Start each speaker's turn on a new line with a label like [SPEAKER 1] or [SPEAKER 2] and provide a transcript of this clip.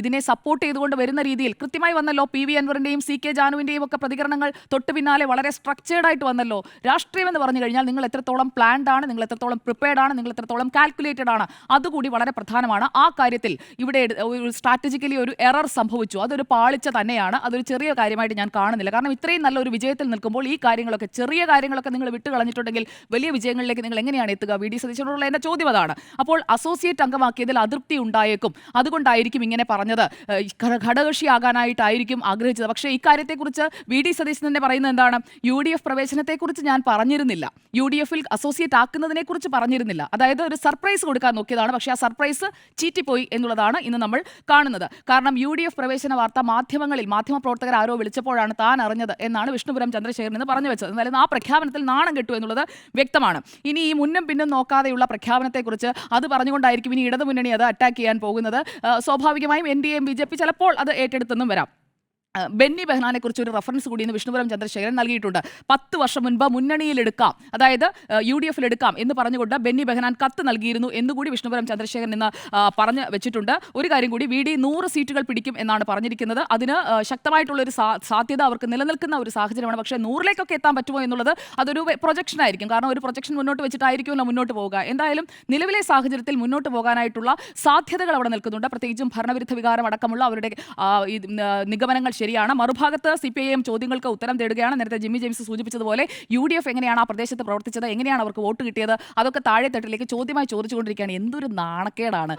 [SPEAKER 1] ഇതിനെ സപ്പോർട്ട് ചെയ്തുകൊണ്ട് വരുന്ന രീതിയിൽ കൃത്യമായി വന്നല്ലോ. PV അൻവറിന്റെയും CK ജാനുവിന്റെയും ഒക്കെ പ്രതികരണങ്ങൾ തൊട്ട് പിന്നാലെ വളരെ സ്ട്രക്ചേർഡ് ആയിട്ട് വന്നല്ലോ. രാഷ്ട്രീയം എന്ന് പറഞ്ഞു കഴിഞ്ഞാൽ നിങ്ങൾ എത്രത്തോളം പ്ലാൻഡ് ആണ്, നിങ്ങൾ എത്രത്തോളം പ്രിപ്പയർഡ് ആണ്, നിങ്ങൾ എത്രത്തോളം കാൽക്കുലേറ്റഡ് ആണ്, അതുകൂടി വളരെ പ്രധാനമാണ്. ആ കാര്യത്തിൽ ഇവിടെ ഒരു സ്ട്രാറ്റജിക്കലി ഒരു എറർ സംഭവിച്ചു. അതൊരു പാളിച്ച തന്നെയാണ്. അതൊരു ചെറിയ കാര്യമായിട്ട് ഞാൻ കാണുന്നില്ല. കാരണം ഇത്രയും നല്ലൊരു വിജയത്തിൽ നിൽക്കുമ്പോൾ ഈ കാര്യങ്ങളൊക്കെ, ചെറിയ കാര്യങ്ങളൊക്കെ നിങ്ങൾ വിട്ട് കളഞ്ഞിട്ടുണ്ടെങ്കിൽ വലിയ വിജയങ്ങളിലേക്ക് നിങ്ങൾ എങ്ങനെയാണ് എത്തുക? VD സതീശനോടുള്ള എൻ്റെ ചോദ്യം അതാണ്. അപ്പോൾ അസോസിയേറ്റ് അംഗമാക്കിയതിൽ അതൃപ്തി ഉണ്ടായേക്കും, അതുകൊണ്ടായിരിക്കും ഇങ്ങനെ പറഞ്ഞത്, ഘടകകക്ഷിയാകാനായിട്ടായിരിക്കും ആഗ്രഹിച്ചത്. പക്ഷേ ഇക്കാര്യത്തെക്കുറിച്ച് VD സതീശൻ തന്നെ പറയുന്നത് എന്താണ്? UDF പ്രവേശനത്തെക്കുറിച്ച് ഞാൻ പറഞ്ഞിരുന്നില്ല, UDFിൽ അസോസിയേറ്റ് ആക്കുന്നതിനെ കുറിച്ച് പറഞ്ഞിരുന്നില്ല. അതായത് ഒരു സർപ്രൈസ് കൊടുക്കാൻ നോക്കിയതാണ്. പക്ഷേ ആ സർപ്രൈസ് ചീറ്റിപ്പോയി എന്നുള്ളതാണ് ഇന്ന് നമ്മൾ കാണുന്നത്. കാരണം UDF പ്രവേശന വാർത്ത മാധ്യമപ്രവർത്തകർ ആരോ വിളിച്ചപ്പോഴാണ് താൻ അറിഞ്ഞത് എന്നാണ് വിഷ്ണുപുരം ചന്ദ്രശേഖരൻ എന്ന് പറഞ്ഞു വെച്ചത്. എന്നാലും ആ പ്രഖ്യാപനത്തിൽ നാണം കെട്ടു എന്നുള്ളത് വ്യക്തമാണ്. ഇനി ഈ മുന്നും പിന്നും നോക്കാതെയുള്ള പ്രഖ്യാപനത്തെക്കുറിച്ച് അത് പറഞ്ഞുകൊണ്ടായിരിക്കും ഇനി ഇടതുമുന്നണി അത് അറ്റാക്ക് ചെയ്യാൻ പോകുന്നത്. സ്വാഭാവികമായും NDA BJP ചിലപ്പോൾ അത് ഏറ്റെടുത്തെന്നും വരാം. ബെന്നി ബെഹനാനെ കുറിച്ച് ഒരു റഫറൻസ് കൂടി ഇന്ന് വിഷ്ണുപുരം ചന്ദ്രശേഖരൻ നൽകിയിട്ടുണ്ട്. 10 വർഷം മുൻപ് മുന്നണിയിലെടുക്കാം, അതായത് UDFിൽ എടുക്കാം എന്ന് പറഞ്ഞുകൊണ്ട് ബെന്നി ബെഹനാൻ കത്ത് നൽകിയിരുന്നു എന്നുകൂടി വിഷ്ണുപുരം ചന്ദ്രശേഖരൻ ഇന്ന് പറഞ്ഞു വെച്ചിട്ടുണ്ട്. ഒരു കാര്യം കൂടി, VD 100 സീറ്റുകൾ പിടിക്കും എന്നാണ് പറഞ്ഞിരിക്കുന്നത്. അതിന് ശക്തമായിട്ടുള്ളൊരു സാധ്യത അവർക്ക് നിലനിൽക്കുന്ന ഒരു സാഹചര്യമാണ്. പക്ഷേ 100ലേക്കൊക്കെ എത്താൻ പറ്റുമോ എന്നുള്ളത് അതൊരു പ്രൊജക്ഷൻ ആയിരിക്കും. കാരണം ഒരു പ്രൊജക്ഷൻ മുന്നോട്ട് വെച്ചിട്ടായിരിക്കുമല്ലോ മുന്നോട്ട് പോവുക. എന്തായാലും നിലവിലെ സാഹചര്യത്തിൽ മുന്നോട്ട് പോകാനായിട്ടുള്ള സാധ്യതകൾ അവിടെ നിൽക്കുന്നുണ്ട്. പ്രത്യേകിച്ചും ഭരണവിരുദ്ധ വികാരം അടക്കമുള്ള അവരുടെ നിഗമനങ്ങൾ ശരിയാണ്. മറുഭാഗത്ത് CPIM ചോദ്യങ്ങൾക്ക് ഉത്തരം തേടുകയാണ്. നേരത്തെ ജിമ്മി ജെയിംസ് സൂചിപ്പിച്ചതുപോലെ UDF എങ്ങനെയാണ് ആ പ്രദേശത്ത് പ്രവർത്തിച്ചത്, എങ്ങനെയാണ് അവർക്ക് വോട്ട് കിട്ടിയത്, അതൊക്കെ താഴെ തട്ടിലേക്ക് ചോദ്യമായി ചോദിച്ചുകൊണ്ടിരിക്കുകയാണ്. എന്തൊരു നാണക്കേടാണ്.